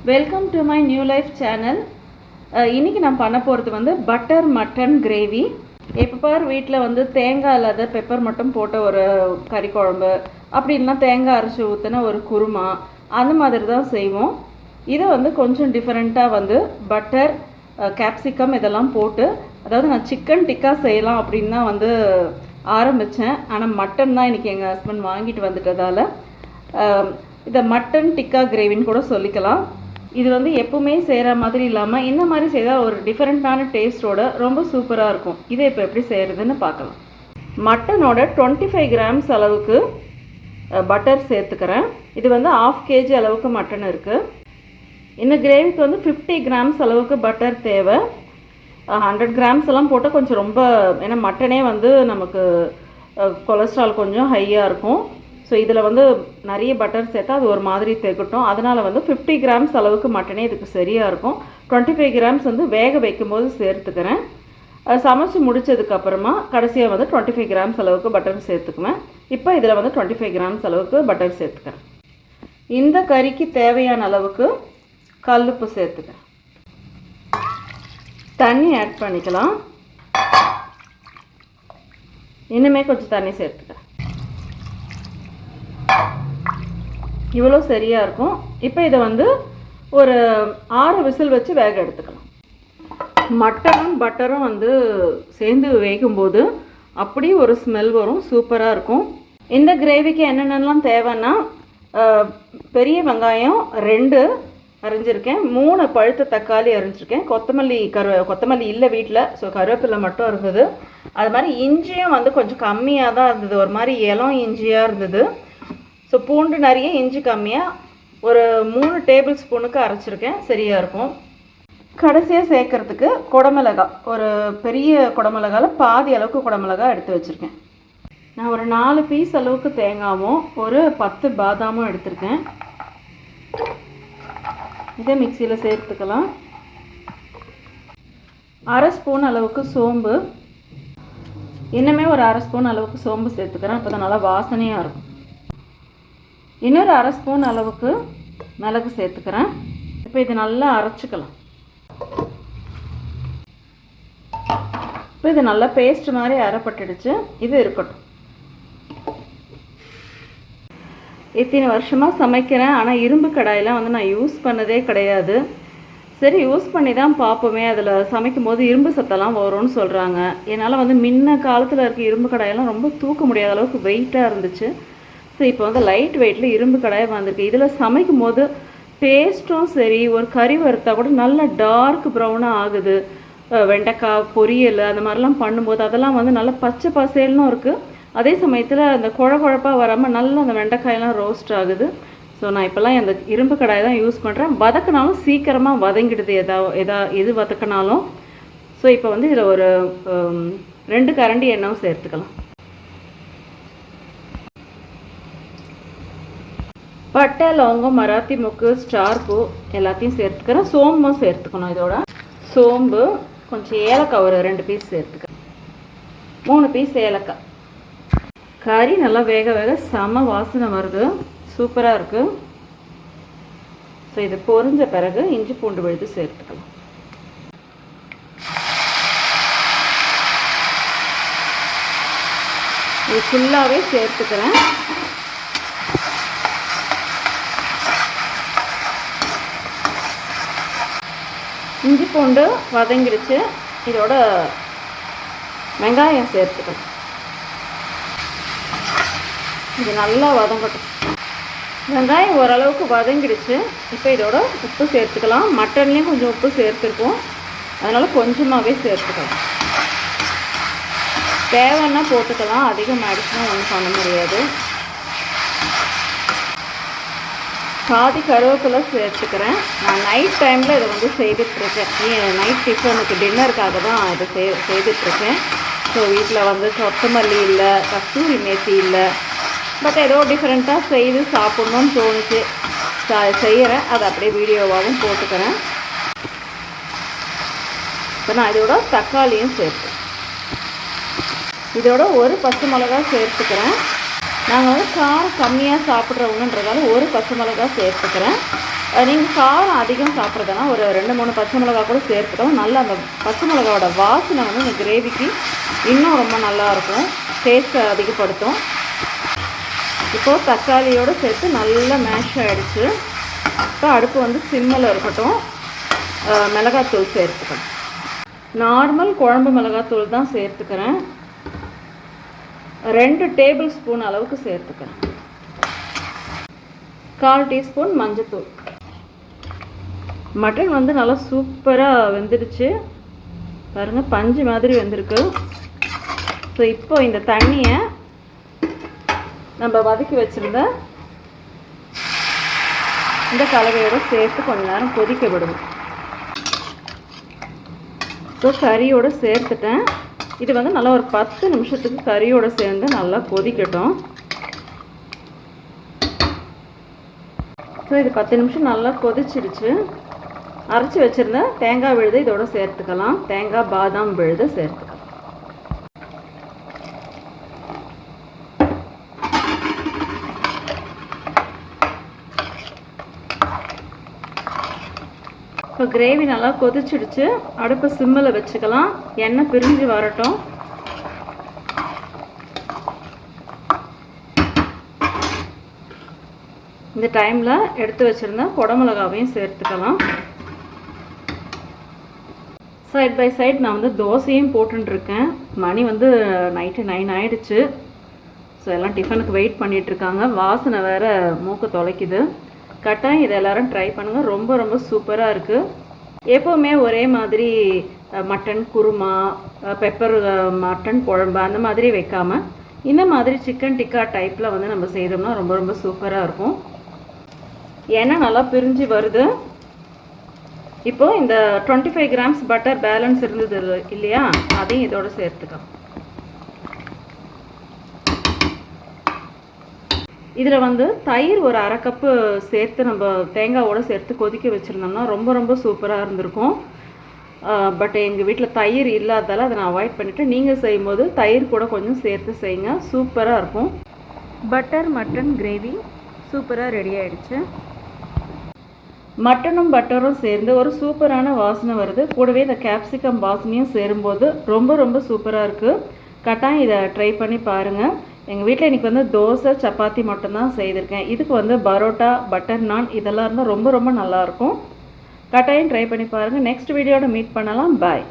Welcome to my new life channel. இன்றைக்கி நான் பண்ண போகிறது வந்து பட்டர் மட்டன் கிரேவி. எப்போ பார் வீட்டில் வந்து தேங்காய் இல்லாத பெப்பர் மட்டும் போட்ட ஒரு கறி குழம்பு, அப்படி இல்லைனா தேங்காய் அரைச்சி ஊற்றின ஒரு குருமா, அந்த மாதிரி தான் செய்வோம். இதை வந்து கொஞ்சம் டிஃப்ரெண்ட்டாக வந்து பட்டர், கேப்சிகம் இதெல்லாம் போட்டு, அதாவது நான் சிக்கன் டிக்கா செய்யலாம் அப்படின்னு தான் வந்து ஆரம்பித்தேன். ஆனால் மட்டன் தான் இன்றைக்கி எங்கள் ஹஸ்பண்ட் வாங்கிட்டு வந்துட்டதால் இதை மட்டன் டிக்கா கிரேவின்னு கூட சொல்லிக்கலாம். இது வந்து எப்பவுமே செய்கிற மாதிரி இல்லாமல் இந்த மாதிரி செய்தால் ஒரு டிஃப்ரெண்ட்டான டேஸ்ட்டோட ரொம்ப சூப்பராக இருக்கும். இதை இப்போ எப்படி செய்கிறதுன்னு பார்க்கலாம். மட்டனோட 25 கிராம்ஸ் அளவுக்கு பட்டர் சேர்த்துக்கிறேன். இது வந்து 1/2 kg அளவுக்கு மட்டன் இருக்குது. இந்த கிரேவிக்கு வந்து 50 கிராம்ஸ் அளவுக்கு பட்டர் தேவை. 100 கிராம்ஸ் எல்லாம் போட்டால் கொஞ்சம் ரொம்ப, ஏன்னா மட்டனே வந்து நமக்கு கொலஸ்ட்ரால் கொஞ்சம் ஹையாக இருக்கும். ஸோ இதில் வந்து நிறைய பட்டர் சேர்த்தா அது ஒரு மாதிரி தேக்கட்டும். அதனால் வந்து 50 கிராம்ஸ் அளவுக்கு மட்டனே இதுக்கு சரியாக இருக்கும். 25 கிராம்ஸ் வந்து வேக வைக்கும்போது சேர்த்துக்கிறேன். சமைச்சு முடித்ததுக்கப்புறமா கடைசியாக வந்து 25 கிராம்ஸ் அளவுக்கு பட்டர் சேர்த்துக்குவேன். இப்போ இதில் வந்து 25 கிராம்ஸ் அளவுக்கு பட்டர் சேர்த்துக்கிறேன். இந்த கறிக்கு தேவையான அளவுக்கு கல்லுப்பு சேர்த்துக்கிறேன். தண்ணி ஆட் பண்ணிக்கலாம். இன்னுமே கொஞ்சம் தண்ணி சேர்த்துக்கிறேன். இவ்வளோ சரியாக இருக்கும். இப்போ இதை வந்து ஒரு 6 விசில் வச்சு வேக எடுத்துக்கலாம். மட்டனும் பட்டரும் வந்து சேர்ந்து வேகும்போது அப்படி ஒரு ஸ்மெல் வரும், சூப்பராக இருக்கும். இந்த கிரேவிக்கு என்னென்னலாம் தேவைன்னா, பெரிய வெங்காயம் 2 அரிஞ்சிருக்கேன், 3 பழுத்த தக்காளி அரிஞ்சிருக்கேன், கொத்தமல்லி இல்லை வீட்டில், ஸோ கருவேப்பிலை மட்டும் இருந்தது. அது மாதிரி இஞ்சியும் வந்து கொஞ்சம் கம்மியாக தான் இருந்தது, ஒரு மாதிரி இளம் இஞ்சியாக இருந்தது. ஸோ பூண்டு நிறைய, இஞ்சி கம்மியாக, ஒரு 3 டேபிள் ஸ்பூனுக்கு அரைச்சிருக்கேன், சரியாக இருக்கும். கடைசியாக சேர்க்குறதுக்கு குடமிளகா, ஒரு பெரிய குடமிளகாவில் பாதி அளவுக்கு குடமிளகா எடுத்து வச்சுருக்கேன். நான் ஒரு 4 பீஸ் அளவுக்கு தேங்காயும் ஒரு 10 பாதாமும் எடுத்திருக்கேன். இதை மிக்சியில் சேர்த்துக்கலாம். 1/2 ஸ்பூன் அளவுக்கு சோம்பு, இன்னுமே ஒரு 1/2 ஸ்பூன் அளவுக்கு சோம்பு சேர்த்துக்கிறேன், அப்போ தான் நல்லா வாசனையாக இருக்கும். இன்னொரு 1/2 ஸ்பூன் அளவுக்கு மிளகு சேர்த்துக்கிறேன். இப்போ இது நல்லா அரைச்சிக்கலாம். இப்போ இது நல்லா பேஸ்ட் மாதிரி அரைப்பட்டுடுச்சு. இது இருக்கட்டும். இத்தனை வருஷமாக சமைக்கிறேன், ஆனால் இரும்பு கடாயெலாம் வந்து நான் யூஸ் பண்ணதே கிடையாது. சரி, யூஸ் பண்ணி தான் பார்ப்போமே, அதில் சமைக்கும் போது இரும்பு சத்தெல்லாம் வரும்னு சொல்கிறாங்க. என்னால் வந்து முன்ன காலத்தில் இருக்க இரும்பு கடாயெல்லாம் ரொம்ப தூக்க முடியாத அளவுக்கு வெயிட்டாக இருந்துச்சு. ஸோ இப்போ வந்து லைட் வெயிட்டில் இரும்பு கடாயை வந்திருக்கு. இதில் சமைக்கும் போது டேஸ்ட்டும் சரி, ஒரு கறி வறுத்தா கூட நல்ல டார்க் ப்ரௌனாக ஆகுது. வெண்டைக்காய் பொரியல் அந்த மாதிரிலாம் பண்ணும்போது அதெல்லாம் வந்து நல்லா பச்சை பசேல்னும் இருக்குது. அதே சமயத்தில் அந்த குழப்பாக வராமல் நல்லா அந்த வெண்டைக்காயெல்லாம் ரோஸ்ட் ஆகுது. ஸோ நான் இப்போல்லாம் அந்த இரும்பு கடாயை தான் யூஸ் பண்ணுறேன். வதக்கினாலும் சீக்கிரமாக வதங்கிடுது, எது வதக்கினாலும். ஸோ இப்போ வந்து இதில் ஒரு 2 கரண்டி எண்ணெயும் சேர்த்துக்கலாம். பட்டை, லவங்கம், மராத்தி மொக்கு, ஸ்டார் பூ எல்லாத்தையும் சேர்த்துக்கிறேன். சோம்பும் சேர்த்துக்கணும். இதோட சோம்பு, கொஞ்சம் ஏலக்காய் ஒரு 2 பீஸ் சேர்த்துக்கிறேன், 3 பீஸ் ஏலக்காய். கறி நல்லா வேக வேக செம வாசனை வருது, சூப்பராக இருக்குது. ஸோ இது பொரிஞ்ச பிறகு இஞ்சி பூண்டு விழுது சேர்த்துக்கலாம். இது ஃபுல்லாகவே சேர்த்துக்கிறேன். இஞ்சி பூண்டு வதங்கிடுச்சு. இதோட வெங்காயம் சேர்த்துக்கலாம். இது நல்லா வதங்கட்டும். வெங்காயம் ஓரளவுக்கு வதங்கிடுச்சு. இப்போ இதோட உப்பு சேர்த்துக்கலாம். மட்டன்லேயும் கொஞ்சம் உப்பு சேர்த்துருக்கோம், அதனால் கொஞ்சமாகவே சேர்த்துக்கலாம். தேவைன்னா போட்டுக்கலாம், அதிகம் ஆயிடுச்சுன்னா ஒன்றும் பண்ண முடியாது. பாதி கருவேப்பிலை சேர்த்துக்கிறேன். நான் நைட் டைமில் இதை வந்து செய்துட்ருக்கேன். நைட் டிஃபனுக்கு டின்னருக்காக தான் இதை செய்துட்ருக்கேன். ஸோ வீட்டில் வந்து கொத்தமல்லி இல்லை, கஸ்தூரி மேத்தி இல்லை, பட் ஏதோ டிஃப்ரெண்ட்டாக செய்து சாப்பிட்ணுன்னு தோணுச்சு, செய்கிறேன். அதை அப்படியே வீடியோவாகவும் போட்டுக்கிறேன். இப்போ நான் இதோட தக்காளியும் சேர்த்து, இதோட ஒரு பச்சை மிளகாய் சேர்த்துக்கிறேன். நாங்கள் வந்து காரம் கம்மியாக சாப்பிட்றவங்கன்றதால ஒரு பச்சை மிளகாய் சேர்த்துக்கிறேன். நீங்கள் காரம் அதிகம் சாப்பிட்றதுனா ஒரு 2-3 பச்சை மிளகாய் கூட சேர்த்துக்கலாம். நல்லா அந்த பச்சை மிளகாவோட வாசனை வந்து இந்த கிரேவிக்கு இன்னும் ரொம்ப நல்லாயிருக்கும், டேஸ்ட்டை அதிகப்படுத்தும். இப்போது தக்காளியோடு சேர்த்து நல்லா மேஷ் ஆகிடுச்சு. இப்போ அடுப்பு வந்து சிம்மில் இருக்கட்டும். மிளகாத்தூள் சேர்த்துக்கணும். நார்மல் குழம்பு மிளகாத்தூள் தான் சேர்த்துக்கிறேன். 2 டேபிள் ஸ்பூன் அளவுக்கு சேர்த்துக்கிறேன். 1/4 டீஸ்பூன் மஞ்சத்தூள். மட்டன் வந்து நல்லா சூப்பராக வெந்துடுச்சு பாருங்கள், பஞ்சு மாதிரி வெந்திருக்கு. ஸோ இப்போ இந்த தண்ணியை நம்ம வதக்கி வச்சுருந்த இந்த கலவையோடு சேர்த்து கொஞ்ச நேரம் கொதிக்க விடுவோம். ஸோ கறியோடு சேர்த்துட்டேன். இது வந்து நல்லா ஒரு 10 நிமிஷத்துக்கு கறியோடு சேர்ந்து நல்லா கொதிக்கட்டும். ஸோ இது 10 நிமிஷம் நல்லா கொதிச்சிடுச்சு. அரைச்சி வச்சுருந்த தேங்காய் விழுது இதோடு சேர்த்துக்கலாம். தேங்காய் பாதாம் விழுது சேர்த்துக்கலாம். இப்போ கிரேவி நல்லா கொதிச்சிடுச்சு. அடுப்பு சிம்மில் வச்சுக்கலாம். எண்ணெய் பிரிஞ்சு வரட்டும். இந்த டைமில் எடுத்து வச்சுருந்த குடமிளகாவையும் சேர்த்துக்கலாம். சைட் பை சைட் நான் வந்து தோசையும் போட்டுருக்கேன். மணி வந்து நைட்டு 9 ஆகிடுச்சு. ஸோ எல்லாம் டிஃபனுக்கு வெயிட் பண்ணிகிட்ருக்காங்க. வாசனை வேறு மூக்க தொலைக்குது. கட்டாயம் இதை எல்லோரும் ட்ரை பண்ணுங்கள். ரொம்ப ரொம்ப சூப்பராக இருக்குது. எப்போவுமே ஒரே மாதிரி மட்டன் குருமா, பெப்பர் மட்டன் குழம்பு அந்த மாதிரி வைக்காமல் இந்த மாதிரி சிக்கன் டிக்கா டைப்பில் வந்து நம்ம செய்தோம்னா ரொம்ப ரொம்ப சூப்பராக இருக்கும். எண்ணெய் நல்லா பிரிஞ்சு வருது. இப்போது இந்த 25 கிராம்ஸ் பட்டர் பேலன்ஸ் இருந்தது இல்லையா, அதையும் இதோடு சேர்த்துக்கலாம். இதில் வந்து தயிர் ஒரு 1/2 கப்பு சேர்த்து நம்ம தேங்காவோடு சேர்த்து கொதிக்க வச்சுருந்தோம்னா ரொம்ப ரொம்ப சூப்பராக இருந்திருக்கும். பட் எங்கள் வீட்டில் தயிர் இல்லாததால் அதை நான் அவாய்ட் பண்ணிவிட்டு, நீங்கள் செய்யும்போது தயிர் கூட கொஞ்சம் சேர்த்து செய்யுங்க, சூப்பராக இருக்கும். பட்டர் மட்டன் கிரேவி சூப்பராக ரெடி ஆகிடுச்சு. மட்டனும் பட்டரும் சேர்ந்து ஒரு சூப்பரான வாசனை வருது. கூடவே இந்த கேப்சிகம் வாசனையும் சேரும்போது ரொம்ப ரொம்ப சூப்பராக இருக்குது. கட்டாயம் இதை ட்ரை பண்ணி பாருங்கள். எங்கள் வீட்டில் இன்றைக்கி வந்து தோசை சப்பாத்தி மட்டும்தான் செய்திருக்கேன். இதுக்கு வந்து பரோட்டா, பட்டர் நான் இதெல்லாம் இருந்தால் ரொம்ப ரொம்ப நல்லாயிருக்கும். கட்டாயம் ட்ரை பண்ணி பாருங்கள். நெக்ஸ்ட் வீடியோட மீட் பண்ணலாம். பாய்.